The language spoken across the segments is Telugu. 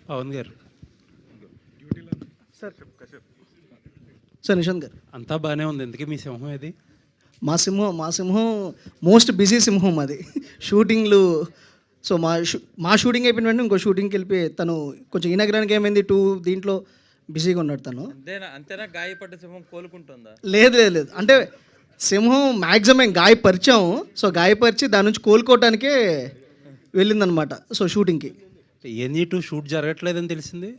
పవన్ గారు. సార్ సార్ నిశాంత్ గారు, అంతా బాగానే ఉంది. ఎందుకే మీ సింహం ఏది? మా సింహం మోస్ట్ బిజీ సింహం అది. షూటింగ్లు. సో మా షూటింగ్ అయిపోయిన వెంటనే ఇంకో షూటింగ్కి వెళ్ళిపోయి తను కొంచెం ఈ నగరానికి ఏమైంది దీంట్లో బిజీగా ఉన్నాడు తను. అంతేనా గాయపడ్డ సింహం కోలుకుంటుందా? లేదు అంటే సింహం మ్యాక్సిమం గాయపరిచాము. సో గాయపరిచి దాని నుంచి కోలుకోవటానికే వెళ్ళిందనమాట. సో షూటింగ్కి NE2 షూట్ జరగట్లేదని తెలిసింది.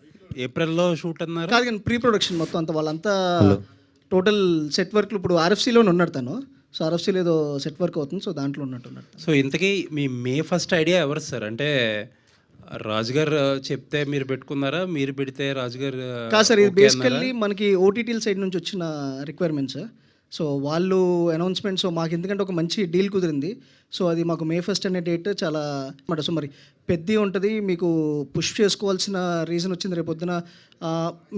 ఏప్రిల్లో షూట్ అన్నారు. కాదు కానీ ప్రీ ప్రొడక్షన్ మొత్తం అంతా వాళ్ళంతా టోటల్ సెట్ వర్క్లు ఇప్పుడు RFCలోనే ఉన్నాడు తను. సో RFCలో ఏదో సెట్ వర్క్ అవుతుంది. సో దాంట్లో ఉన్నట్టున్నాడు. సో ఇంతకీ మీ మే ఫస్ట్ ఐడియా ఎవరు సార్? అంటే రాజుగారు చెప్తే మీరు పెట్టుకున్నారా, మీరు పెడితే రాజుగారు? కాదు సార్, ఇది బేసికల్లీ మనకి OTTల సైడ్ నుంచి వచ్చిన రిక్వైర్మెంట్స్. సో వాళ్ళు అనౌన్స్మెంట్. సో మాకు ఎందుకంటే ఒక మంచి డీల్ కుదిరింది. సో అది మాకు May 1 అనే డేట్ చాలా మాట. సో మరి పెద్ద ఉంటుంది, మీకు పుష్ చేసుకోవాల్సిన రీజన్ వచ్చింది. రేపు పొద్దున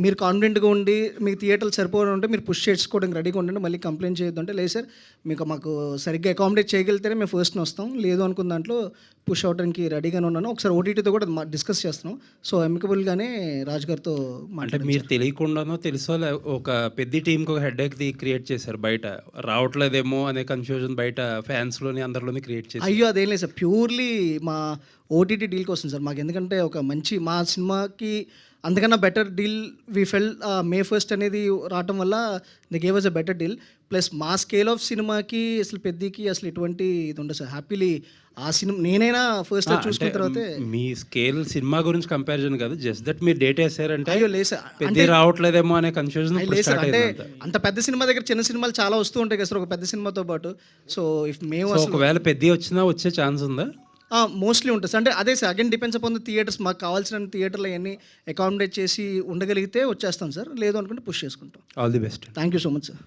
మీరు కాన్ఫిడెంట్గా ఉండి మీకు థియేటర్లు సరిపోవడం ఉంటే మీరు పుష్ చేసుకోవడానికి రెడీగా ఉండండి, మళ్ళీ కంప్లైంట్ చేయొద్దు అంటే, లేదు సార్ మాకు సరిగ్గా అకామిడేట్ చేయగలిగితేనే మేము ఫస్ట్ని వస్తాం, లేదు అనుకున్న దాంట్లో పుష్ అవడానికి రెడీగానే ఉన్నాను. ఒకసారి OTTతో కూడా డిస్కస్ చేస్తున్నాం. సో అమికబుల్గానే రాజు గారితో అంటే మీరు తెలియకుండానో తెలుసో ఒక పెద్ద టీంకి ఒక హెడ్ ఏక్ క్రియేట్ చేశారు బయట, రావట్లేదేమో అనే కన్ఫ్యూజన్ బయట ఫ్యాన్స్లోని అందరిలోని క్రియేట్ చేశారు. అయ్యో అదేం లేదు సార్, ప్యూర్లీ మా OTT డీల్ కోసం సార్. మాకు ఎందుకంటే ఒక మంచి మా సినిమాకి అందుకన్నా better deal we felt. May 1 అనేది రావటం వల్ల they gave us a better deal. Plus మా స్కేల్ ఆఫ్ సినిమాకి అసలు పెద్దకి అసలు ఎటువంటి ఇది ఉండదు సార్. హ్యాపీలీ ఆ సినిమా నేనైనా ఫస్ట్ చూసుకున్న తర్వాత మీ స్కేల్ సినిమా గురించి కంపారిజన్ కాదు, జస్ట్ దట్ మీరు డేట్ వేసారంటే అయ్యో లేదు సార్, పెద్ద రావట్లేదేమో అనే కన్ఫ్యూజన్. అంటే అంత పెద్ద సినిమా దగ్గర చిన్న సినిమాలు చాలా వస్తూ ఉంటాయి కదా సార్, ఒక పెద్ద సినిమాతో పాటు. సో ఇఫ్ మేము ఒకవేళ పెద్ద వచ్చినా వచ్చే ఛాన్స్ ఉందా? మోస్ట్లీ ఉంటుంది సార్. అంటే అదే sir, again depends upon the theatres. మాకు కావాల్సిన థియేటర్లు అవన్నీ అకామిడేట్ చేసి ఉండగలిగితే వచ్చేస్తాం సార్, లేదు అనుకుంటే పుష్ చేసుకుంటాం. All the best. Thank you so much sir.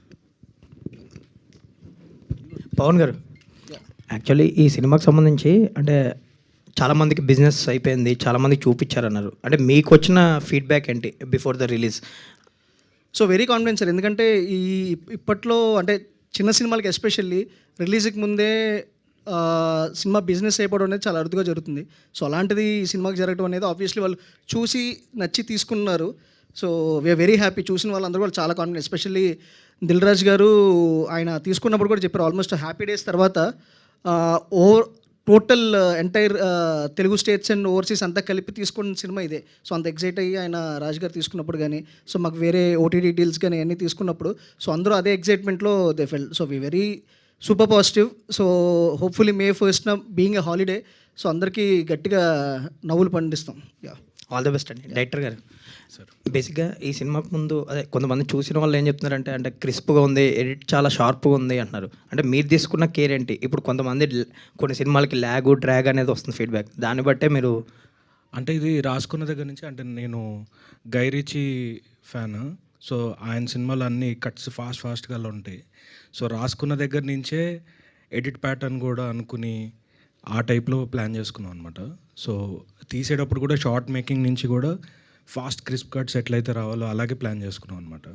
Pawan garu, actually ఈ సినిమాకి సంబంధించి అంటే చాలామందికి బిజినెస్ అయిపోయింది, చాలామందికి చూపించారన్నారు. అంటే మీకు వచ్చిన ఫీడ్బ్యాక్ ఏంటి before the release? So very confident sir. ఎందుకంటే ఇప్పట్లో అంటే చిన్న సినిమాలకి ఎస్పెషల్లీ రిలీజ్కి ముందే సినిమా బిజినెస్ అయిపోవడం అనేది చాలా అరుదుగా జరుగుతుంది. సో అలాంటిది ఈ సినిమాకి జరగడం అనేది ఆబ్వియస్లీ వాళ్ళు చూసి నచ్చి తీసుకున్నారు. So we are very happy. చూసిన వాళ్ళందరూ కూడా చాలా కాన్ఫిడెంట్. ఎస్పెషల్లీ దిల్ రాజు గారు ఆయన తీసుకున్నప్పుడు కూడా చెప్పారు, ఆల్మోస్ట్ హ్యాపీ డేస్ తర్వాత total entire Telugu states and overseas అంతా కలిపి తీసుకున్న సినిమా ఇదే. సో అంత ఎగ్జైట్ అయ్యి ఆయన రాజు గారు తీసుకున్నప్పుడు కానీ, సో మాకు వేరే OTT డీల్స్ కానీ అన్నీ తీసుకున్నప్పుడు సో అందరూ అదే ఎగ్జైట్మెంట్లో they felt. So we very super positive. So hopefully May 1 being a holiday, so అందరికీ గట్టిగా నవ్వులు పండిస్తాం. యా, ఆల్ ద బెస్ట్ అండి. డైరెక్టర్ గారు, బేసిక్గా ఈ సినిమాకు ముందు అదే కొంతమంది చూసిన వాళ్ళు ఏం చెప్తున్నారంటే అంటే క్రిస్ప్గా ఉంది, ఎడిట్ చాలా షార్ప్గా ఉంది అంటున్నారు. అంటే మీరు తీసుకున్న కేర్ ఏంటి? ఇప్పుడు కొంతమంది కొన్ని సినిమాలకి డ్రాగ్ అనేది వస్తుంది ఫీడ్బ్యాక్, దాన్ని బట్టే మీరు అంటే ఇది రాసుకున్న దగ్గర నుంచి. అంటే నేను గై రిచీ ఫ్యాన్. సో ఆయన సినిమాలు అన్నీ కట్స్ ఫాస్ట్గా ఉంటాయి. సో రాసుకున్న దగ్గర నుంచే ఎడిట్ ప్యాటర్న్ కూడా అనుకుని ఆ టైప్లో ప్లాన్ చేసుకున్నాం అనమాట. సో తీసేటప్పుడు కూడా షార్ట్ మేకింగ్ నుంచి కూడా ఫాస్ట్ క్రిస్ప్ కట్స్ ఎట్లయితే రావాలో అలాగే ప్లాన్ చేసుకున్నాం అనమాట.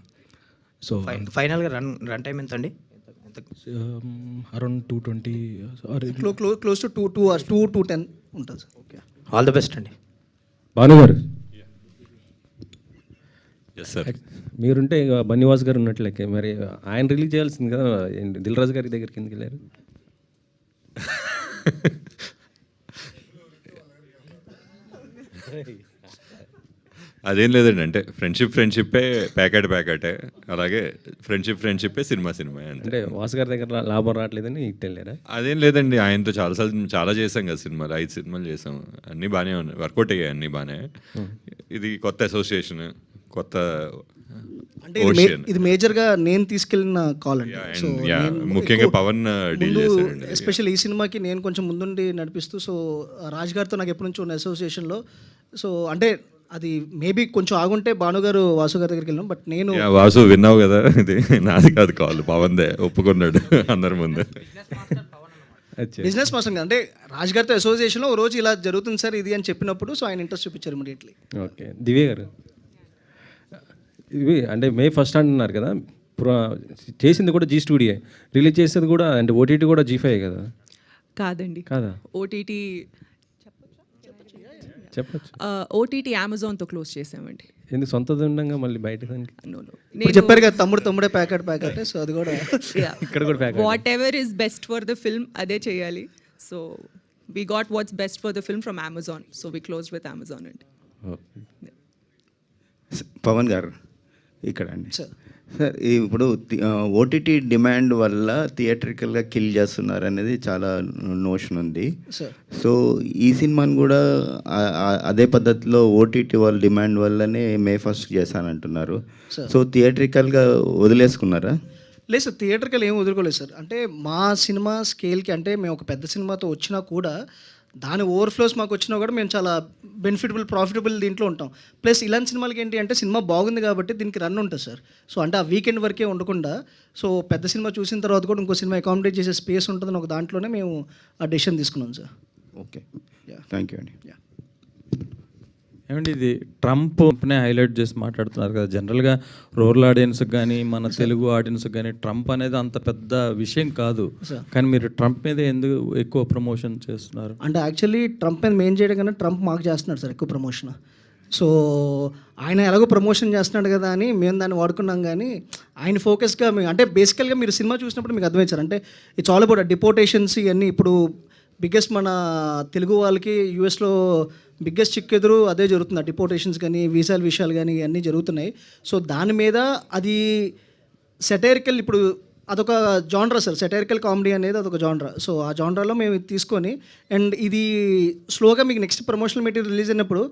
సో ఫైనల్గా రన్ టైం ఎంత అండి? Around 220 close to 2 hours, 2 to 10 ఉంటుంది sir. Okay, all the best అండి. భానుగారు, మీరుంటే ఇక బన్నీవాస్ గారు ఉన్నట్లయితే మరి ఆయన రిలీజ్ చేయాల్సింది కదా, దిల్ రాజు గారి దగ్గరికి ఎందుకు వెళ్ళారు? అదేం లేదండి, అంటే ఫ్రెండ్షిప్పే ప్యాకెటే, అలాగే ఫ్రెండ్షిప్పే సినిమా అంటే వాసు గారి దగ్గర లాభం రావట్లేదని ఇటు వెళ్ళారా? అదేం లేదండి, ఆయనతో చాలా చేసాం కదా సినిమాలు, 5 సినిమాలు చేసాం, అన్నీ బాగానే ఉన్నాయి, వర్కౌట్ అయ్యాయి అన్నీ బాగానే. ఇది కొత్త అసోసియేషన్, కొత్త అంటే ఇది మేజర్గా నేను తీసుకెళ్ళిన కాల్ అండి. సో ముఖ్యంగా పవన్ డీల్ చేశారండి. ఎస్పెషల్ ఈ సినిమాకి నేను కొంచెం ముందుండి నడిపిస్తూ, సో రాజ్ గారితో నాకు ఎప్పటి నుంచో ఉన్న అసోసియేషన్లో. సో అంటే అది మేబీ కొంచెం ఆగుంటే భానుగారు వాసు గారి దగ్గరికి వెళ్ళాం. బట్ నేను వాసు విన్నావు కదా, ఇది నాది కాదు కాల్, పవన్దే, ఒప్పుకున్నాడు అందరి ముందు. బిజినెస్ మాస్టర్ అంటే రాజ్ గారితో అసోసియేషన్లో రోజు ఇలా జరుగుతుంది సార్ ఇది అని చెప్పినప్పుడు సో ఆయన ఇంట్రెస్ట్ చూపించారు ఇమీడియట్లీ. ఓకే, దివ్య గారు, ఇవి అంటే May 1 అంటున్నారు కదా, చేసింది కూడా జీ స్టూడియో, రిలీజ్ చేసేది కూడా అంటే OTT కూడా G5 కదా? కాదండి, కాదా? OTT చెప్పచ్చు. ఓటీటీ అమెజాన్తో క్లోజ్ చేసామండి. ఎందుకు సొంతది ఉండగా మళ్ళీ బయట దానికి ఇప్పుడు చెప్పారు కదా తమ్ముడే ప్యాకెట్ సో అది కూడా ఇక్కడ కూడా pack whatever is best for the film అదే చేయాలి. So we got what's best for the film from Amazon, so we close with Amazon అండి. పవన్ గారు ఇక్కడ అండి సార్. సార్ ఇప్పుడు ఓటీటీ డిమాండ్ వల్ల థియేట్రికల్గా కిల్ చేస్తున్నారు అనేది చాలా నోషన్ ఉంది. సార్. సో ఈ సినిమాని కూడా అదే పద్ధతిలో ఓటీటీ వాళ్ళ డిమాండ్ వల్లనే May 1st చేశానంటున్నారు. సో థియేట్రికల్గా వదిలేసుకున్నారా? లేదు సార్, థియేటర్కి ఏం వదులుకోలేదు సార్. అంటే మా సినిమా స్కేల్కి, అంటే మేము ఒక పెద్ద సినిమాతో వచ్చినా కూడా దాని ఓవర్ఫ్లోస్ మాకు వచ్చినా కూడా మేము చాలా ప్రాఫిటబుల్ దీంట్లో ఉంటాం. ప్లస్ ఇలాంటి సినిమాలకి ఏంటి అంటే సినిమా బాగుంది కాబట్టి దీనికి రన్ ఉంటుంది సార్. సో అంటే ఆ వీకెండ్ వరకే ఉండకుండా సో పెద్ద సినిమా చూసిన తర్వాత కూడా ఇంకో సినిమా అకామిడేట్ చేసే స్పేస్ ఉంటుందని ఒక దాంట్లోనే మేము ఆ డెసిషన్ తీసుకున్నాం సార్. ఓకే, థ్యాంక్ యూ అండి. ఏమండి ఇది ట్రంప్నే హైలైట్ చేసి మాట్లాడుతున్నారు కదా, జనరల్గా రూరల్ ఆడియన్స్కి కానీ మన తెలుగు ఆడియన్స్కి కానీ ట్రంప్ అనేది అంత పెద్ద విషయం కాదు, కానీ మీరు ట్రంప్ మీద ఎందుకు ఎక్కువ ప్రమోషన్ చేస్తున్నారు? అంటే యాక్చువల్లీ ట్రంప్ మీద మెయిన్ చేయడం కన్నా ట్రంప్ మాకు చేస్తున్నాడు సార్ ఎక్కువ ప్రమోషన్. సో ఆయన ఎలాగో ప్రమోషన్ చేస్తున్నాడు కదా అని మేము దాన్ని వాడుకున్నాం. కానీ ఆయన ఫోకస్గా మేము అంటే బేసికల్గా మీరు సినిమా చూసినప్పుడు మీకు అర్థమవుతారు. అంటే ఇట్స్ ఆల్ అబౌట్ డిపోటేషన్స్ ఇవన్నీ. ఇప్పుడు బిగ్గెస్ట్ మన తెలుగు వాళ్ళకి యూఎస్లో బిగ్గెస్ట్ చిక్కెదురు అదే జరుగుతుంది. డిపోటేషన్స్ కానీ విషయాలు కానీ ఇవన్నీ జరుగుతున్నాయి. సో దాని మీద అది సెటైరికల్, ఇప్పుడు అదొక జాన్రా సార్. సెటైరికల్ కామెడీ అనేది అదొక జాన్రా. సో ఆ జాన్రాలో మేము ఇది తీసుకొని అండ్ ఇది స్లోగా మీకు నెక్స్ట్ ప్రమోషనల్ మెటీరియల్ రిలీజ్ అయినప్పుడు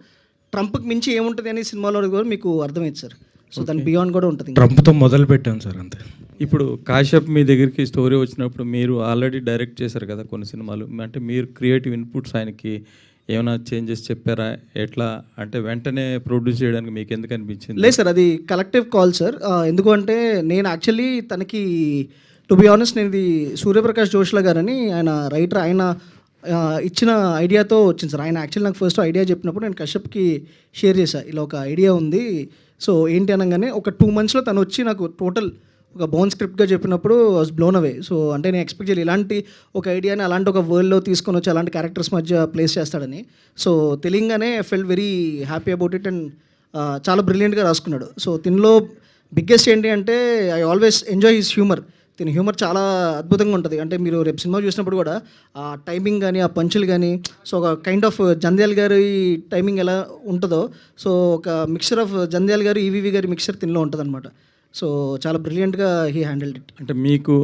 ట్రంప్కి మించి ఏముంటుంది అని సినిమాలో కూడా మీకు అర్థమైంది సార్. సో దాని బియాండ్ కూడా ఉంటుంది. ట్రంప్తో మొదలు పెట్టాను సార్ అంతే. ఇప్పుడు కాశ్యప్ మీ దగ్గరికి స్టోరీ వచ్చినప్పుడు మీరు ఆల్రెడీ డైరెక్ట్ చేశారు కదా కొన్ని సినిమాలు, అంటే మీరు క్రియేటివ్ ఇన్పుట్స్ ఆయనకి ఏమైనా చేంజెస్ చెప్పారా? ఎట్లా అంటే వెంటనే ప్రొడ్యూస్ చేయడానికి మీకు ఎందుకు అనిపించింది? లేదు సార్, అది కలెక్టివ్ కాల్ సార్. ఎందుకంటే నేను యాక్చువల్లీ తనకి టు బి ఆనెస్ట్ నేను ఇది సూర్యప్రకాష్ జోష్లా గారని ఆయన రైటర్, ఆయన ఇచ్చిన ఐడియాతో వచ్చింది సార్. ఆయన యాక్చువల్లీ నాకు ఫస్ట్ ఐడియా చెప్పినప్పుడు నేను కశ్యప్కి షేర్ చేశాను, ఇలా ఒక ఐడియా ఉంది సో ఏంటి అనగానే ఒక 2 monthsలో తను వచ్చి నాకు టోటల్ ఒక బౌన్ స్క్రిప్ట్గా చెప్పినప్పుడు వాజ్ బ్లోన్ అవే. సో అంటే నేను ఎక్స్పెక్ట్ చేయాలి ఇలాంటి ఒక ఐడియాని అలాంటి ఒక వరల్డ్లో తీసుకొని వచ్చి అలాంటి క్యారెక్టర్స్ మధ్య ప్లేస్ చేస్తాడని. సో తెలియగానే I felt very happy about it and చాలా బ్రిలియంట్గా రాసుకున్నాడు. సో దీనిలో బిగ్గెస్ట్ ఏంటి అంటే I always enjoy his humour. దీని హ్యూమర్ చాలా అద్భుతంగా ఉంటుంది. అంటే మీరు రేపు సినిమా చూసినప్పుడు కూడా ఆ టైమింగ్ కానీ ఆ పంచులు కానీ సో ఒక కైండ్ ఆఫ్ జంధ్యాల గారి టైమింగ్ ఎలా ఉంటుందో సో ఒక మిక్చర్ ఆఫ్ జంధ్యాల గారు ఈవీవి గారి మిక్చర్ దీనిలో ఉంటుంది అనమాట. సో చాలా బ్రిలియంట్గా హీ హ్యాండిల్డ్ ఇట్. అంటే మీకు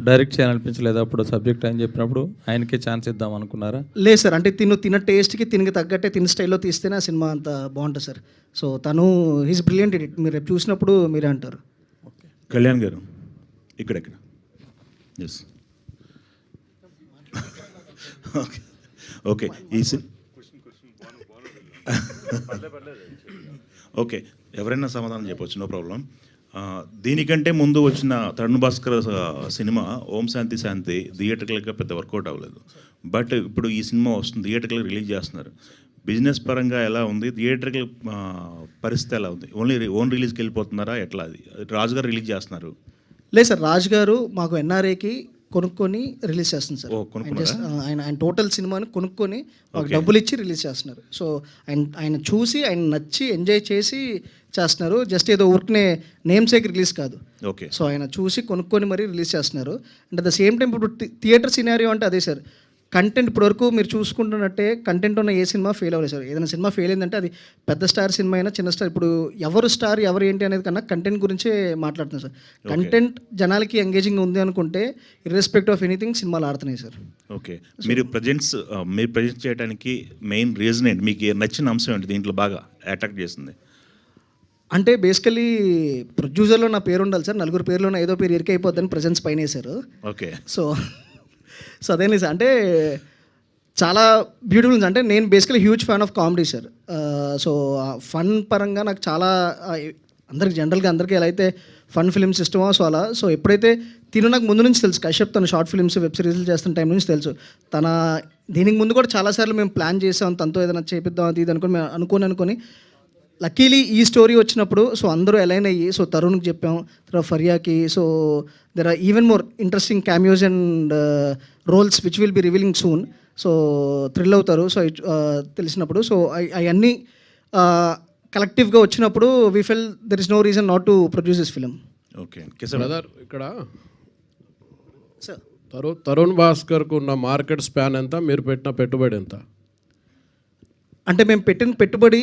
డైరెక్ట్ చేయాలనిపించలేదు అప్పుడు సబ్జెక్ట్ అని చెప్పినప్పుడు ఆయనకే ఛాన్స్ ఇద్దాం అనుకున్నారా? లేదు సార్, అంటే తిన టేస్ట్కి తినకి తగ్గట్టే తిన స్టైల్లో తీస్తేనే ఆ సినిమా అంత బాగుంటుంది సార్. సో తను హీస్ బ్రిలియంట్ ఇట్. మీరు రేపు చూసినప్పుడు మీరే అంటారు. కళ్యాణ్ గారు ఇక్కడ ఎస్ ఓకే ఓకే ఎవరైనా సమాధానం చెప్పవచ్చు, నో ప్రాబ్లం. దీనికంటే ముందు వచ్చిన తరుణ్ భాస్కర్ సినిమా ఓం శాంతి శాంతి థియేటర్కల్గా పెద్ద వర్కౌట్ అవ్వలేదు. బట్ ఇప్పుడు ఈ సినిమా వస్తుంది, థియేటర్కల్ రిలీజ్ చేస్తున్నారు. బిజినెస్ పరంగా ఎలా ఉంది? థియేటర్కల్ పరిస్థితి ఎలా ఉంది? ఓన్ రిలీజ్కి వెళ్ళిపోతున్నారా ఎట్లా? అది రాజు గారు రిలీజ్ చేస్తున్నారు. లేదు సార్, రాజు గారు మాకు ఎన్ఆర్ఏకి కొనుక్కొని రిలీజ్ చేస్తుంది సార్. ఆయన టోటల్ సినిమాని కొనుక్కొని మాకు డబ్బులు ఇచ్చి రిలీజ్ చేస్తున్నారు. సో ఆయన చూసి ఆయన నచ్చి ఎంజాయ్ చేసి చేస్తున్నారు. జస్ట్ ఏదో ఊరికనే నేమ్ సేక్ రిలీజ్ కాదు. ఓకే. సో ఆయన చూసి కొనుక్కొని మరీ రిలీజ్ చేస్తున్నారు. And at the same time ఇప్పుడు థియేటర్ సినారియో అంటే అదే సార్. కంటెంట్ ఇప్పటివరకు మీరు చూసుకుంటున్నట్టే కంటెంట్ ఉన్న ఏ సినిమా ఫెయిల్ అవ్వలేదు సార్. ఏదైనా సినిమా ఫెయిల్ అయిందంటే అది పెద్ద స్టార్ సినిమా అయినా చిన్న స్టార్, ఇప్పుడు ఎవరు స్టార్ ఎవరు ఏంటి అనేది కన్నా కంటెంట్ గురించే మాట్లాడుతున్నాం సార్. కంటెంట్ జనాలకి ఎంగేజింగ్ ఉంది అనుకుంటే ఇర్రెస్పెక్ట్ ఆఫ్ ఎనీథింగ్ సినిమాలు ఆడుతున్నాయి సార్. ఓకే. మీరు ప్రజెంట్ చేయడానికి మెయిన్ రీజన్ ఏంటి? మీకు నచ్చిన అంశం ఏంటి దీంట్లో బాగా అట్రాక్ట్ చేస్తుంది? అంటే బేసికలీ ప్రొడ్యూసర్లో నా పేరు ఉండాలి సార్. 4 పేర్లో ఏదో పేరు ఇరికైపోద్దని ప్రజెన్స్ పైన వేశారు. ఓకే. సో అదేంటి సార్, అంటే చాలా బ్యూటిఫుల్ ఉంది. అంటే నేను basically huge fan of comedy sir. So fun పరంగా నాకు చాలా అందరికి జనరల్గా అందరికీ ఎలా అయితే ఫన్ ఫిల్మ్స్ ఇష్టమో సో అలా. సో ఎప్పుడైతే నాకు ముందు నుంచి తెలుసు కశ్యప్ తన షార్ట్ ఫిల్మ్స్ వెబ్ సిరీస్లు చేస్తున్న టైం నుంచి తెలుసు. దీనికి ముందు కూడా చాలాసార్లు మేము ప్లాన్ చేసాం తనతో ఏదైనా చేపిద్దాం అది ఇది అనుకుని మేము అనుకొని లక్కీలీ ఈ స్టోరీ వచ్చినప్పుడు సో అందరూ అలైన్ అయ్యి సో తరుణ్కి చెప్పాం, తర్వాత ఫరియాకి. So there are even more interesting cameos and roles which will be revealing soon. So thrill అవుతారు. సో తెలిసినప్పుడు సో అవన్నీ కలెక్టివ్గా వచ్చినప్పుడు we felt there is no reason not to produce this film. Okay brother, ఇక్కడ సార్ తరుణ్ భాస్కర్కు ఉన్న మార్కెట్ స్పాన్ ఎంత, మీరు పెట్టిన పెట్టుబడి ఎంత? అంటే మేము పెట్టిన పెట్టుబడి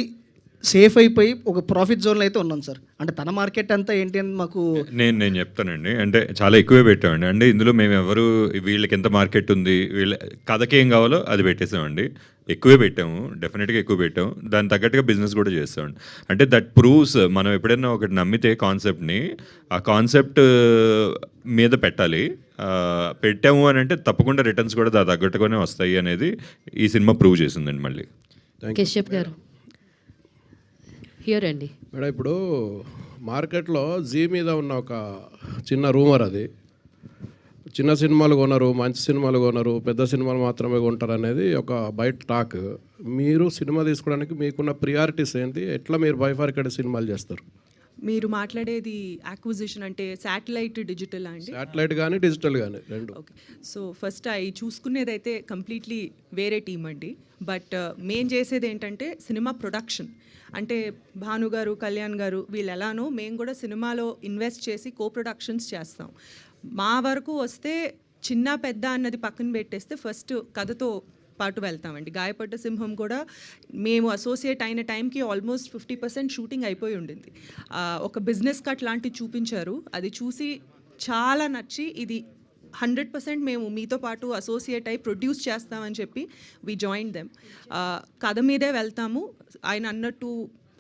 సేఫ్ అయిపోయి ఒక ప్రాఫిట్ జోన్లో అయితే ఉన్నాం సార్. అంటే తన మార్కెట్ అంతా ఏంటి అని మాకు నేను చెప్తానండి. అంటే చాలా ఎక్కువే పెట్టామండి. అంటే ఇందులో మేము ఎవరు వీళ్ళకి ఎంత మార్కెట్ ఉంది, వీళ్ళ కథకి ఏం కావాలో అది పెట్టేసామండి. ఎక్కువే పెట్టాము, డెఫినెట్గా ఎక్కువ పెట్టాము. దాని తగ్గట్టుగా బిజినెస్ కూడా చేస్తామండి. అంటే దట్ ప్రూవ్స్ మనం ఎప్పుడైనా ఒకటి నమ్మితే కాన్సెప్ట్ని, ఆ కాన్సెప్ట్ మీద పెట్టాలి. పెట్టాము అని అంటే తప్పకుండా రిటర్న్స్ కూడా దాని తగ్గట్టుగానే వస్తాయి అనేది ఈ సినిమా ప్రూవ్ చేసిందండి. మళ్ళీ కశ్యప్ గారు హియర్ అండి. మేడం, ఇప్పుడు మార్కెట్లో జీ మీద ఉన్న ఒక చిన్న రూమర్, అది చిన్న సినిమాలు కొనరు, మంచి సినిమాలు కొనరు, పెద్ద సినిమాలు మాత్రమే కొంటారు అనేది ఒక బయట టాక్. మీరు సినిమా తీసుకోవడానికి మీకున్న ప్రియారిటీస్ ఏంటి? ఎట్లా మీరు బైఫార్కేటెడ్ సినిమాలు చేస్తారు? మీరు మాట్లాడేది యాక్విజిషన్ అంటే శాటిలైట్ డిజిటల్ అండి? శాటిలైట్ కానీ డిజిటల్ కానీ రెండు. ఓకే, సో ఫస్ట్ అవి చూసుకునేది అయితే కంప్లీట్లీ వేరే టీం అండి. బట్ మేము చేసేది ఏంటంటే సినిమా ప్రొడక్షన్. అంటే భాను గారు, కళ్యాణ్ గారు వీళ్ళు ఎలానో మేము కూడా సినిమాలో ఇన్వెస్ట్ చేసి కో ప్రొడక్షన్స్ చేస్తాం. మా వరకు వస్తే చిన్న పెద్ద అన్నది పక్కన పెట్టేస్తే ఫస్ట్ కథతో పాటు వెళ్తామండి. గాయపడ్డ సింహం కూడా మేము అసోసియేట్ అయిన టైంకి ఆల్మోస్ట్ 50% షూటింగ్ అయిపోయి ఉండింది. ఒక బిజినెస్ కట్ లాంటివి చూపించారు. అది చూసి చాలా నచ్చి ఇది 100% మేము మీతో పాటు అసోసియేట్ అయి ప్రొడ్యూస్ చేస్తామని చెప్పి వి జాయిన్ దెమ్. కథ మీదే వెళ్తాము. ఆయన అన్నట్టు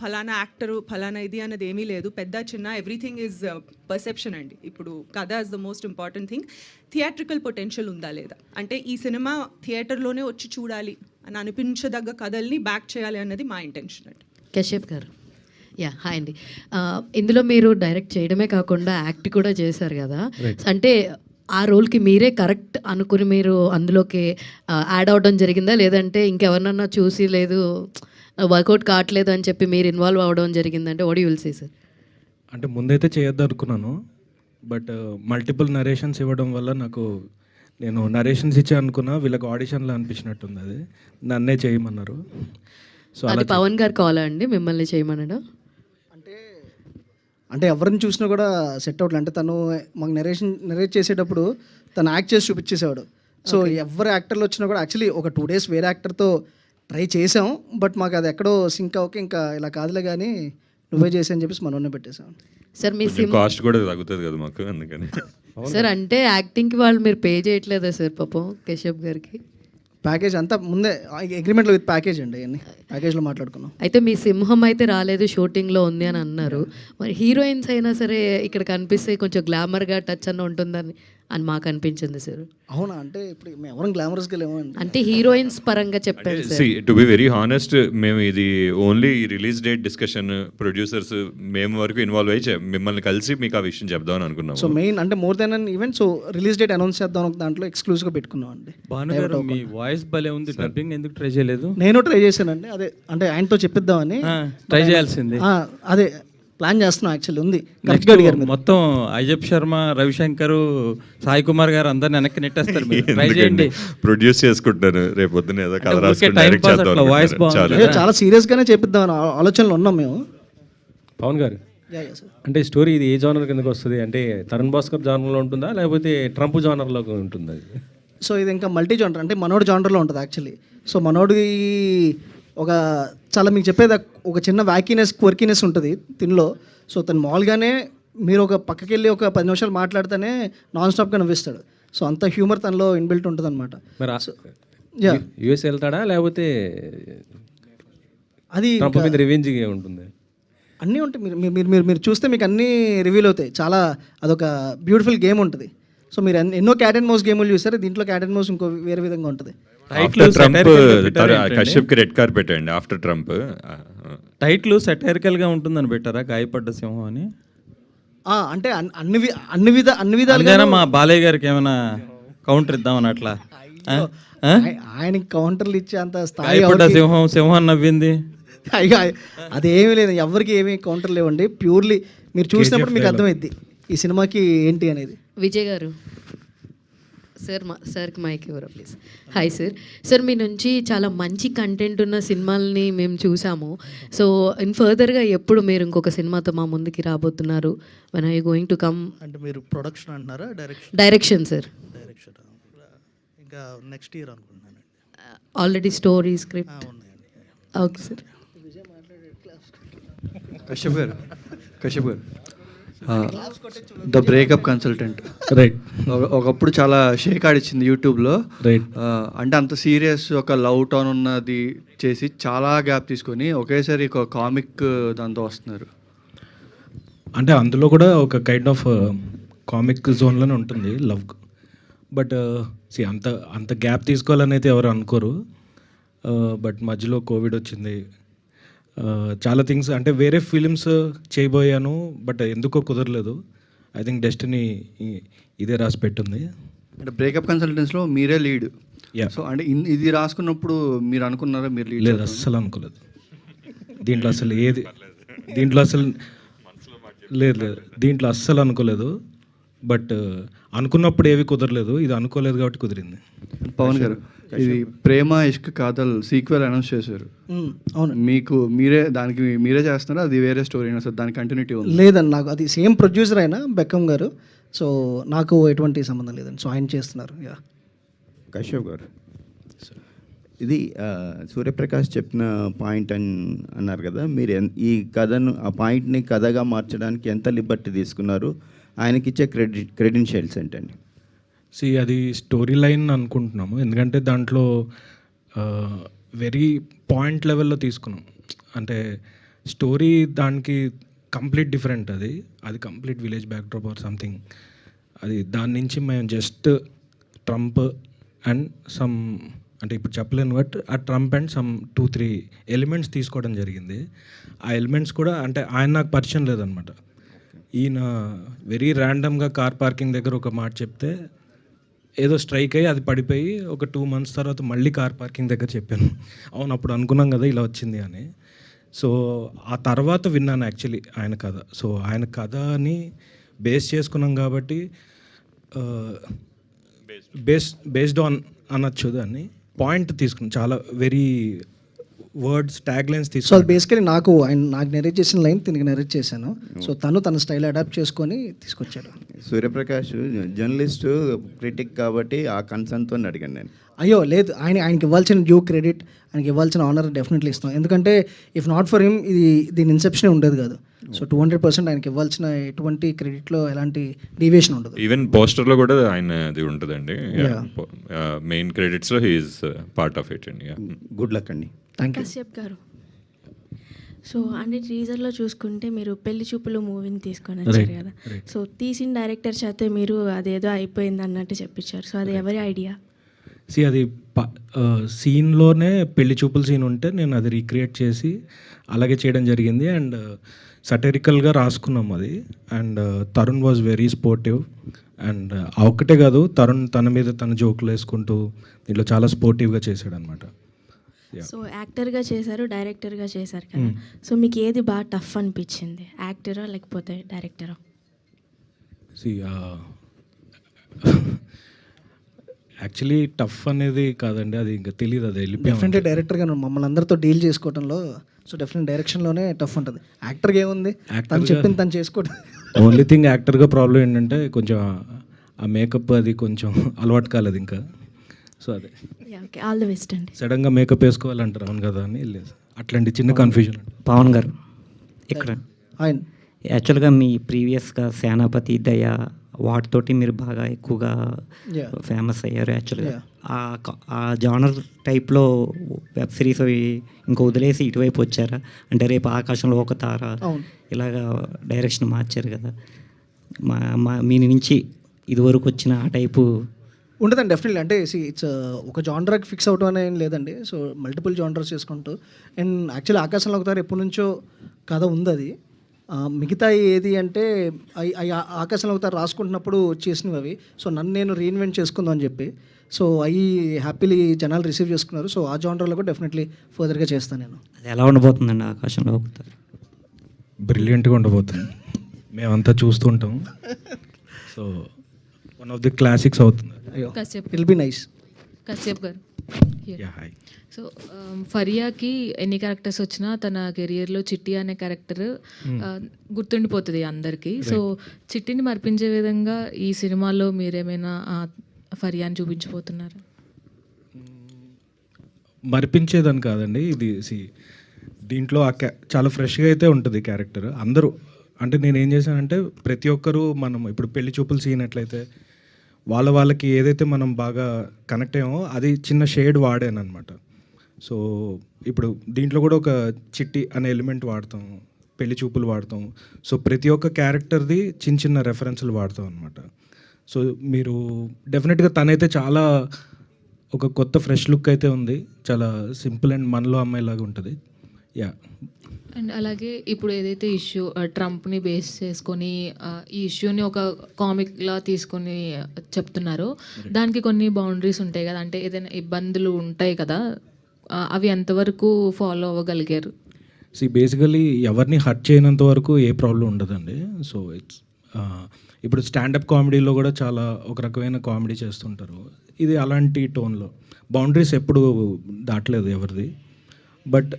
ఫలానా యాక్టరు ఫలానా ఇది అన్నది ఏమీ లేదు, పెద్ద చిన్న ఎవ్రీథింగ్ ఈజ్ పర్సెప్షన్ అండి. ఇప్పుడు కథ is the most important thing. Theatrical potential ఉందా లేదా, అంటే ఈ సినిమా థియేటర్లోనే వచ్చి చూడాలి అని అనిపించదగ్గ కథల్ని బ్యాక్ చేయాలి అన్నది మా ఇంటెన్షన్ అండి. కశ్యప్ గారు హాయ్ అండి. ఇందులో మీరు డైరెక్ట్ చేయడమే కాకుండా యాక్ట్ కూడా చేశారు కదా, అంటే ఆ రోల్కి మీరే కరెక్ట్ అనుకుని మీరు అందులోకి యాడ్ అవడం జరిగిందా, లేదంటే ఇంకెవరినన్నా చూసి లేదు వర్కౌట్ కావట్లేదు అని చెప్పి మీరు ఇన్వాల్వ్ అవ్వడం జరిగిందంటే what you will say sir? అంటే ముందైతే చేయొద్దు అనుకున్నాను, బట్ మల్టిపుల్ నరేషన్స్ ఇవ్వడం వల్ల నాకు నేను నరేషన్స్ ఇచ్చే అనుకున్నా, వీళ్ళకి ఆడిషన్లో అనిపించినట్టుంది. అది నన్నే చేయమన్నారు. సో అది పవన్ గారు కాల్ అండి మిమ్మల్ని చేయమన్నాడు? అంటే ఎవరిని చూసినా కూడా సెట్ అవుట్లే. అంటే తను మాకు నరేట్ చేసేటప్పుడు తను యాక్ట్ చేసి చూపించేసేవాడు. సో ఎవరు యాక్టర్లు వచ్చినా కూడా యాక్చువల్లీ ఒక 2 days వేరే యాక్టర్తో ట్రై చేసాం, బట్ మాకు అది ఎక్కడో సింక్ అవ్వక ఇంకా ఇలా కాదులే కానీ నువ్వే చేసి అని చెప్పేసి మనోనే పెట్టేసాం. సార్ మీ కాస్ట్ కూడా తగ్గుతుంది కదా మాకు, అందుకని. సార్ అంటే యాక్టింగ్కి వాళ్ళు మీరు పే చేయట్లేదా సార్ పాపం కశ్యప్ గారికి? ప్యాకేజ్ అంతా ముందే అగ్రిమెంట్లో విత్ ప్యాకేజ్ అండి, అన్ని ప్యాకేజ్లో మాట్లాడుకున్నాం. అయితే మీ సింహం అయితే రాలేదు, షూటింగ్లో ఉంది అని అన్నారు. మరి హీరోయిన్స్ అయినా సరే ఇక్కడ కనిపిస్తే కొంచెం గ్లామర్గా టచ్ అన్న ఉంటుందని అని మాకు అనిపించింది సార్. అవునా? అంటే ఇప్పుడు మేము ఎవరం గ్లామరస్గా లేము అండి. అంటే హీరోయిన్స్ పరంగా చెప్పాను sir. To be very honest, మేము ఇది only release date discussion, producers మేము వరకు ఇన్వాల్వ్ అయ్యి మిమ్మల్ని కలిసి మీకు ఆ విషయం చెప్దామని అనుకున్నాం. సో మెయిన్ అంటే more than an event, so release date announce చేద్దాం దాంట్లో ఎక్స్క్లూజివ్గా పెట్టుకున్నాం అండి. భానుగారు మీ వాయిస్ భలే ఉంది, డబ్బింగ్ ఎందుకు ట్రై చేయలేదు? నేను ట్రై చేశానండి, అదే అంటే ఆయనతో చెప్పిద్దామని ట్రై చేయాల్సింది. అదే ప్లాన్ చేస్తున్నాం, యాక్చువల్లీ ఉంది. మొత్తం అయ్యప్ శర్మ, రవిశంకర్, సాయి కుమార్ గారు అందరిని వెనక్కి నెట్టేస్తారు. ట్రై చేయండి, ప్రొడ్యూస్ చేసుకుంటాను రేపు పొద్దున ఏదో కథ వాయిస్ చాలా సీరియస్ గానే చేపిద్దాం ఆలోచనలో ఉన్నాం మేము. పవన్ గారు, అంటే స్టోరీ ఇది ఏ జానర్ కిందకి వస్తుంది? అంటే తరుణ్ భాస్కర్ జానర్లో ఉంటుందా లేకపోతే ట్రంప్ జానర్లో ఉంటుందా? సో ఇది ఇంకా మల్టీ జానర్, అంటే మనోడు జానర్లో ఉంటుంది యాక్చువల్లీ. సో మనోడి ఒక చాలా మీకు చెప్పేది ఒక చిన్న వ్యాకీనెస్, క్వర్కీనెస్ ఉంటుంది తినలో. సో తను మామూలుగానే మీరు ఒక పక్కకి వెళ్ళి ఒక 10 నిమిషాలు మాట్లాడితేనే నాన్ స్టాప్గా నవ్విస్తాడు. సో అంత హ్యూమర్ తనలో ఇన్బిల్ట్ ఉంటుంది అనమాట. యూఎస్ వెళ్తాడా లేకపోతే అది రివెంజ్ ఉంటుంది? అన్నీ ఉంటాయి. మీరు మీరు మీరు చూస్తే మీకు అన్నీ రివీల్ అవుతాయి. చాలా అదొక బ్యూటిఫుల్ గేమ్ ఉంటుంది. సో మీరు ఎన్నో క్యాట్ అండ్ మౌస్ గేములు చూసారు, దీంట్లో క్యాట్ అండ్ మౌస్ ఇంకో వేరే విధంగా ఉంటుంది. కశ్యప్కి రెడ్ కార్పెట్ అండి ఆఫ్టర్ ట్రంప్. టైటిల్ సెటైరికల్గా ఉంటుందని పెట్టారా గాయపడ్డ సింహం అని? అంటే అన్ని విధాలుగా మా బాలయ్య గారికి ఏమైనా కౌంటర్ ఇద్దామని అట్లా ఆయనకి కౌంటర్లు ఇచ్చే అంత స్థాయి. సింహం నవ్వింది, అదేమీ లేదు, ఎవరికి ఏమీ కౌంటర్ లేవండి. ప్యూర్లీ మీరు చూసినప్పుడు మీకు అర్థమైద్ది ఈ సినిమాకి ఏంటి అనేది. విజయ్ గారు సార్కి మైక్ ఇవ్వరా ప్లీజ్. Hi sir. సార్ మీ నుంచి చాలా మంచి కంటెంట్ ఉన్న సినిమాలని మేము చూసాము. సో ఇన్ ఫర్దర్గా ఎప్పుడు మీరు ఇంకొక సినిమాతో మా ముందుకి రాబోతున్నారు? When are you going to come? అంటే మీరు ప్రొడక్షన్ అంటున్నారా? Direction sir. డైరెక్షన్ ఇంకా నెక్స్ట్ ఇయర్ అనుకుంటున్నాను. Already story script okay sir. Kashyap garu the breakup consultant, right. ఒకప్పుడు చాలా షేక్ ఆడిచ్చింది యూట్యూబ్లో, రైట్. అంటే అంత సీరియస్ ఒక లవ్ టోన్ ఉన్నది చేసి చాలా గ్యాప్ తీసుకొని ఒకేసారి ఒక కామిక్ దాంతో వస్తున్నారు. అంటే అందులో కూడా ఒక కైండ్ ఆఫ్ కామిక్ జోన్లోనే ఉంటుంది లవ్. బట్ అంత గ్యాప్ తీసుకోవాలని అయితే ఎవరు అనుకోరు. బట్ మధ్యలో కోవిడ్ వచ్చింది, చాలా థింగ్స్ అంటే వేరే ఫిలిమ్స్ చేయబోయాను, బట్ ఎందుకో కుదరలేదు. ఐ థింక్ డెస్టినీ ఇదే రాసి పెట్టింది. అంటే బ్రేకప్ కన్సల్టెన్స్లో మీరే లీడ్. సో అంటే ఇది రాసుకున్నప్పుడు మీరు అనుకున్నారా మీరు లీడ్? లేదు, అస్సలు అనుకోలేదు. దీంట్లో అసలు దీంట్లో అస్సలు అనుకోలేదు. బట్ అనుకున్నప్పుడు ఏవి కుదరలేదు, ఇది అనుకోలేదు కాబట్టి కుదిరింది. పవన్ గారు, ఇది ప్రేమ ఇష్క్ కాదల్ సీక్వెల్ అనౌన్స్ చేశారు. అవును. మీరే చేస్తున్నారా? అది వేరే స్టోరీ సార్? దాని కంటిన్యూటీ ఉంది? లేదండి, నాకు అది సేమ్ ప్రొడ్యూసర్ అయినా బెక్కం గారు. సో నాకు ఎటువంటి సంబంధం లేదండి. సో ఆయన చేస్తున్నారు. కశ్యప్ గారు, ఇది సూర్యప్రకాష్ చెప్పిన పాయింట్ అన్నారు కదా, మీరు ఈ కథను ఆ పాయింట్ని కథగా మార్చడానికి ఎంత లిబర్టీ తీసుకున్నారు? ఆయనకి ఇచ్చే క్రెడెన్షియల్స్ ఏంటండి? అది స్టోరీ లైన్ అనుకుంటున్నాము, ఎందుకంటే దాంట్లో వెరీ పాయింట్ లెవెల్లో తీసుకున్నాం. అంటే స్టోరీ దానికి కంప్లీట్ డిఫరెంట్. అది complete village backdrop or something. దాని నుంచి మేము జస్ట్ ట్రంప్ అండ్ సమ్, అంటే ఇప్పుడు చెప్పలేను, బట్ ఆ ట్రంప్ అండ్ సమ్ 2-3 ఎలిమెంట్స్ తీసుకోవడం జరిగింది. ఆ ఎలిమెంట్స్ కూడా అంటే ఆయన నాకు పరిచయం లేదనమాట. ఈయన వెరీ ర్యాండమ్గా కార్ పార్కింగ్ దగ్గర ఒక మాట చెప్తే ఏదో స్ట్రైక్ అయ్యి అది పడిపోయి ఒక 2 months తర్వాత మళ్ళీ కార్ పార్కింగ్ దగ్గర చెప్పాను. అవును, అప్పుడు అనుకున్నాం కదా ఇలా వచ్చింది అని. సో ఆ తర్వాత విన్నాను యాక్చువల్లీ ఆయన కథ. సో ఆయన కథని బేస్ చేసుకున్నాం కాబట్టి బేస్డ్ ఆన్ అనొచ్చు దాన్ని. పాయింట్ తీసుకున్నాం, చాలా very words tag lines so తీసుకున్నాం. అది బేసికలీ నాకు నెరేట్ చేసిన లైన్ తిరిగి నెరేట్ చేశాను. సో తన స్టైల్ అడాప్ట్ చేసుకొని తీసుకొచ్చాడు. సూర్యప్రకాష్ జర్నలిస్టు, క్రిటిక్ కాబట్టి ఆ కన్సర్న్తో అడిగాను నేను. అయ్యో లేదు, ఆయనకి ఇవ్వాల్సిన డ్యూ క్రెడిట్, ఆయనకి ఇవ్వాల్సిన ఆనర్ డెఫినెట్లీ ఇస్తాం. ఎందుకంటే ఇఫ్ నాట్ ఫర్ హిమ్ దీని ఇన్సెప్షనే ఉండేది కాదు. సో 200% ఆయనకి ఇవ్వాల్సిన ఎటువంటి క్రెడిట్లో ఎలాంటి డీవియేషన్ ఉండదు. ఈవెన్ పోస్టర్లో కూడా ఆయనది ఉంటుందండి. మెయిన్ క్రెడిట్స్లో హీఈస్ పార్ట్ ఆఫ్ ఇట్ అండి. గుడ్ లక్ అండి. కశ్యప్ గారు, సో అంటే టీజర్లో చూసుకుంటే మీరు పెళ్లి చూపులు మూవీని తీసుకొని వచ్చారు కదా. సో తీసిన డైరెక్టర్ చేత మీరు అదేదో అయిపోయింది అన్నట్టు చెప్పించారు. సో అది ఎవరి ఐడియా? అది సీన్లోనే పెళ్లి చూపుల సీన్ ఉంటే నేను అది రీక్రియేట్ చేసి అలాగే చేయడం జరిగింది. అండ్ సటరికల్గా రాసుకున్నాం అది. And Tarun was very sportive. And ఒక్కటే కాదు, తరుణ్ తన మీద తన జోకులు వేసుకుంటూ దీంట్లో చాలా స్పోర్టివ్గా చేశాడు అనమాట. సో యాక్టర్గా చేశారు, డైరెక్టర్గా చేశారు కదా. సో మీకు ఏది బాగా టఫ్ అనిపించింది, యాక్టరా లేకపోతే డైరెక్టరా? యాక్చువల్లీ టఫ్ అనేది కాదండి, అది ఇంకా తెలియదు. అది డెఫినెట్లీ డైరెక్టర్గా మమ్మల్ని అందరితో డీల్ చేసుకోవడంలో సో డెఫినెట్ డైరెక్షన్లోనే టఫ్ ఉంటుంది. యాక్టర్గా ఏముంది, తను చెప్పింది తను చేసుకోవడం. ఓన్లీ థింగ్ యాక్టర్గా ప్రాబ్లం ఏంటంటే కొంచెం ఆ మేకప్ అది కొంచెం అలవాటు కాలేదు ఇంకా. సో అదే ఆల్ ది బెస్ట్ అండి. సడన్గా మేకప్ వేసుకోవాలంటారు, అవును కదా అని లేదు, అట్లాంటి చిన్న కన్ఫ్యూజన్. పవన్ గారు ఇక్కడ ఆయన యాక్చువల్గా మీ ప్రీవియస్గా సేనాపతి, దయ వాటితోటి మీరు బాగా ఎక్కువగా ఫేమస్ అయ్యారు. యాక్చువల్గా ఆ జానర్ టైప్లో వెబ్ సిరీస్ అవి ఇంకా వదిలేసి ఇటువైపు వచ్చారా? అంటే రేపు ఆకాశంలో ఒక తార ఇలాగా డైరెక్షన్ మార్చారు కదా, మీ నుంచి ఇదివరకు వచ్చిన ఆ టైపు ఉంటుందండి. డెఫినెట్లీ అంటే ఇట్స్ ఒక జానర్కి ఫిక్స్ అవటం అనేది ఏం లేదండి. సో మల్టిపుల్ జానర్స్ చేసుకుంటూ, అండ్ యాక్చువల్లీ ఆకాశంలో ఒకసారి ఎప్పటి నుంచో కథ ఉంది. అది మిగతా ఏది అంటే ఆకాశంలో ఒకసారి రాసుకుంటున్నప్పుడు చేసినవి అవి. సో నన్ను నేను రీఇన్వెంట్ చేసుకుందాం అని చెప్పి, సో అవి హ్యాపీలీ జనాలు రిసీవ్ చేసుకున్నారు. సో ఆ జానర్లో కూడా డెఫినెట్లీ ఫర్దర్గా చేస్తాను నేను. అది ఎలా ఉండబోతుందండి ఆకాశంలో ఒకసారి? బ్రిలియంట్గా ఉండబోతుంది, మేమంతా చూస్తుంటాం. So one of the classics అవుతుంది. Kashyap will be nice. Kashyap గారు. Yeah hi. సో ఫరియాకి ఎన్ని క్యారెక్టర్స్ వచ్చినా తన కెరియర్లో చిట్టి అనే క్యారెక్టర్ గుర్తుండిపోతుంది అందరికీ. సో చిట్టిని మర్పించే విధంగా ఈ సినిమాలో మీరేమైనా ఫరియాని చూపించబోతున్నారా? మరిపించేదని కాదండి, ఇది దీంట్లో చాలా ఫ్రెష్గా అయితే ఉంటుంది క్యారెక్టర్. అందరూ అంటే నేను ఏం చేశానంటే ప్రతి ఒక్కరూ మనం ఇప్పుడు పెళ్లి చూపులు సీన్ ఎట్లయితే వాళ్ళకి ఏదైతే మనం బాగా కనెక్ట్ అయ్యామో అది చిన్న షేడ్ వాడాను అనమాట. సో ఇప్పుడు దీంట్లో కూడా ఒక చిట్టి అనే ఎలిమెంట్ వాడతాం, పెళ్లి చూపులు వాడతాం. సో ప్రతి ఒక్క క్యారెక్టర్ది చిన్న చిన్న రెఫరెన్స్లు వాడతాం అనమాట. సో మీరు డెఫినెట్గా తనైతే చాలా ఒక కొత్త ఫ్రెష్ లుక్ అయితే ఉంది, చాలా సింపుల్ అండ్ మనలో అమ్మాయిలాగా ఉంటుంది. యా. అండ్ అలాగే ఇప్పుడు ఏదైతే ఇష్యూ ట్రంప్ని బేస్ చేసుకొని ఈ ఇష్యూని ఒక కామిక్లా తీసుకొని చెప్తున్నారో దానికి కొన్ని బౌండరీస్ ఉంటాయి కదా, అంటే ఏదైనా ఇబ్బందులు ఉంటాయి కదా, అవి ఎంతవరకు ఫాలో అవ్వగలిగారు? బేసికలీ ఎవరిని హర్ట్ చేయనంత వరకు ఏ ప్రాబ్లం ఉండదండి. సో ఇట్స్ ఇప్పుడు స్టాండప్ కామెడీలో కూడా చాలా ఒక రకమైన కామెడీ చేస్తుంటారు. ఇది అలాంటి టోన్లో బౌండరీస్ ఎప్పుడు దాటలేదు ఎవరిది. బట్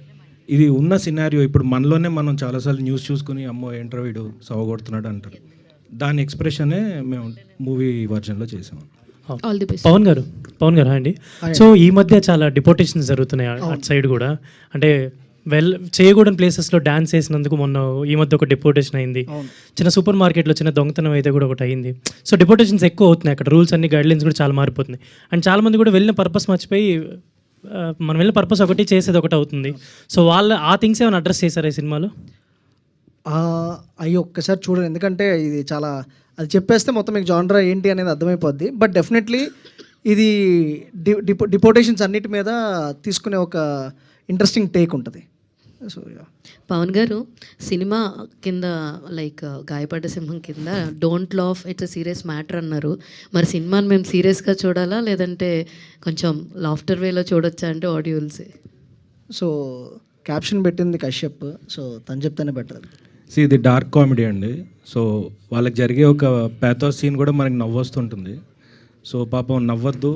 ఇది ఉన్న సినారియో ఇప్పుడు మనలోనే మనం చాలాసార్లు న్యూస్ చూసుకుని అమ్మో ఏంట్రా వీడు సవగొడుతున్నాడు అంటారు. దాని ఎక్స్ప్రెషనే మేము మూవీ వర్జన్లో చేసాము. All the best. పవన్ గారు అండి. సో ఈ మధ్య చాలా డిపోటేషన్స్ జరుగుతున్నాయి అటు సైడ్ కూడా. అంటే చేయకూడని ప్లేసెస్లో డ్యాన్స్ వేసినందుకు మొన్న ఈ మధ్య ఒక డిపోటేషన్ అయింది. చిన్న సూపర్ మార్కెట్లో చిన్న దొంగతనం అయితే కూడా ఒకటి అయింది. సో డిపోటేషన్స్ ఎక్కువ అవుతున్నాయి అక్కడ. రూల్స్ అన్ని గైడ్లైన్స్ కూడా చాలా మారిపోతున్నాయి. అండ్ చాలామంది కూడా వెళ్ళిన పర్పస్ మర్చిపోయి మనం వెళ్ళిన పర్పస్ ఒకటి చేసేది ఒకటి అవుతుంది. సో ఆ థింగ్స్ ఏమైనా అడ్రస్ చేశారా ఈ సినిమాలో? అయ్యి ఒక్కసారి చూడండి, ఎందుకంటే ఇది చాలా అది చెప్పేస్తే మొత్తం మీకు జానరా ఏంటి అనేది అర్థమైపోద్ది. బట్ డెఫినెట్లీ ఇది డిపోటేషన్స్ అన్నిటి మీద తీసుకునే ఒక ఇంట్రెస్టింగ్ టేక్ ఉంటుంది. సో పవన్ గారు, సినిమా కింద లైక్ గాయపడ్డ సింహం కింద don't laugh it's a serious matter అన్నారు. మరి సినిమాని మేము సీరియస్గా చూడాలా లేదంటే కొంచెం లాఫ్టర్ వేలో చూడొచ్చా అంటే ఆడియోల్సే? సో క్యాప్షన్ పెట్టింది కశ్యప్, సో తను చెప్తేనే బెటర్. ఇది డార్క్ కామెడీ అండి. సో వాళ్ళకి జరిగే ఒక ప్యాథోస్ సీన్ కూడా మనకి నవ్వొస్తుంటుంది. సో పాపం నవ్వద్దు,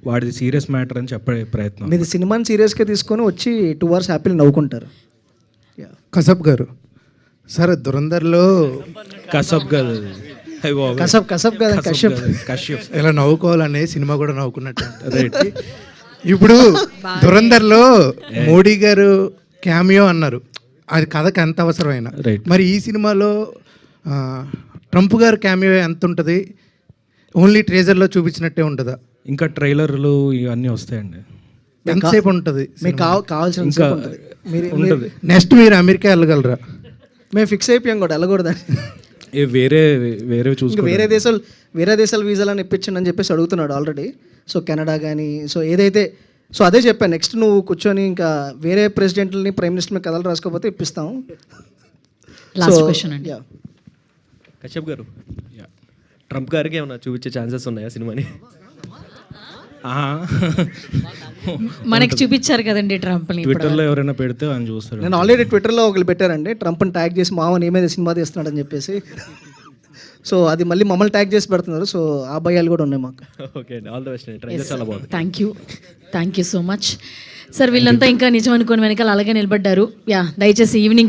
వాడిది సీరియస్ మ్యాటర్ అని చెప్పే ప్రయత్నం. మీది సినిమాని సీరియస్గా తీసుకొని వచ్చి 2 hours హ్యాపీలు నవ్వుకుంటారు. కసబ్ గారు సార్, దురందర్లో కసబ్ కాదు కశ్యప్ ఇలా నవ్వుకోవాలనే సినిమా కూడా నవ్వుకున్నట్టు. రైట్. ఇప్పుడు దురందర్లో మోడీ గారు క్యామియో అన్నారు, అది కథకు ఎంత అవసరమైన. మరి ఈ సినిమాలో ట్రంప్ గారు క్యామియో ఎంత ఉంటుంది? ఓన్లీ ట్రేజర్లో చూపించినట్టే ఉంటుందా? ఇంకా ట్రైలర్లు ఇవన్నీ వస్తాయండి. ఎంతసేపు ఉంటుంది? మీకు కావాల్సిన ఉంటుంది. నెక్స్ట్ మీరు అమెరికా వెళ్ళగలరా? మేము ఫిక్స్ అయిపోయాం కూడా వెళ్ళకూడదు. వేరే చూసుకో వేరే దేశాల వీసాలను ఇప్పించండి అని చెప్పేసి అడుగుతున్నాడు ఆల్రెడీ. సో కెనడా కానీ సో ఏదైతే సో అదే చెప్పాను, నెక్స్ట్ నువ్వు కూర్చొని ఇంకా వేరే ప్రెసిడెంట్ని ప్రైమ్ మినిస్టర్ కథలు రాసుకోకపోతే ఇప్పిస్తాం. లాస్ట్ క్వశ్చన్ అండి. కశ్యప్ గారు, ట్రంప్ గారికి ఏమైనా చూపించే ఛాన్సెస్ ఉన్నాయా సినిమాని? మనకి చూపించారు కదండి ట్రంప్ని. ట్విట్టర్లో ఎవరైనా పెడితే ఆయన చూస్తాడు. నేను ఆల్రెడీ ట్విట్టర్లో ఒకరు పెట్టారండి, ట్రంప్ని ట్యాగ్ చేసి మామని ఏమైనా సినిమా తీస్తున్నాడు అని చెప్పేసి. సో అది మళ్ళీ మమ్మల్ని ట్యాగ్ చేసి పెడుతున్నారు. సో ఆ భయాలు కూడా ఉన్నాయి మాకు. ఓకే అండి, ఆల్ ది బెస్ట్. ట్రైలర్ చాలా బాగుంది. Thank you so much sir. వీళ్ళంతా ఇంకా నిజం అనుకోని వెనకాల అలాగే నిలబడ్డారు. దయచేసి ఈవినింగ్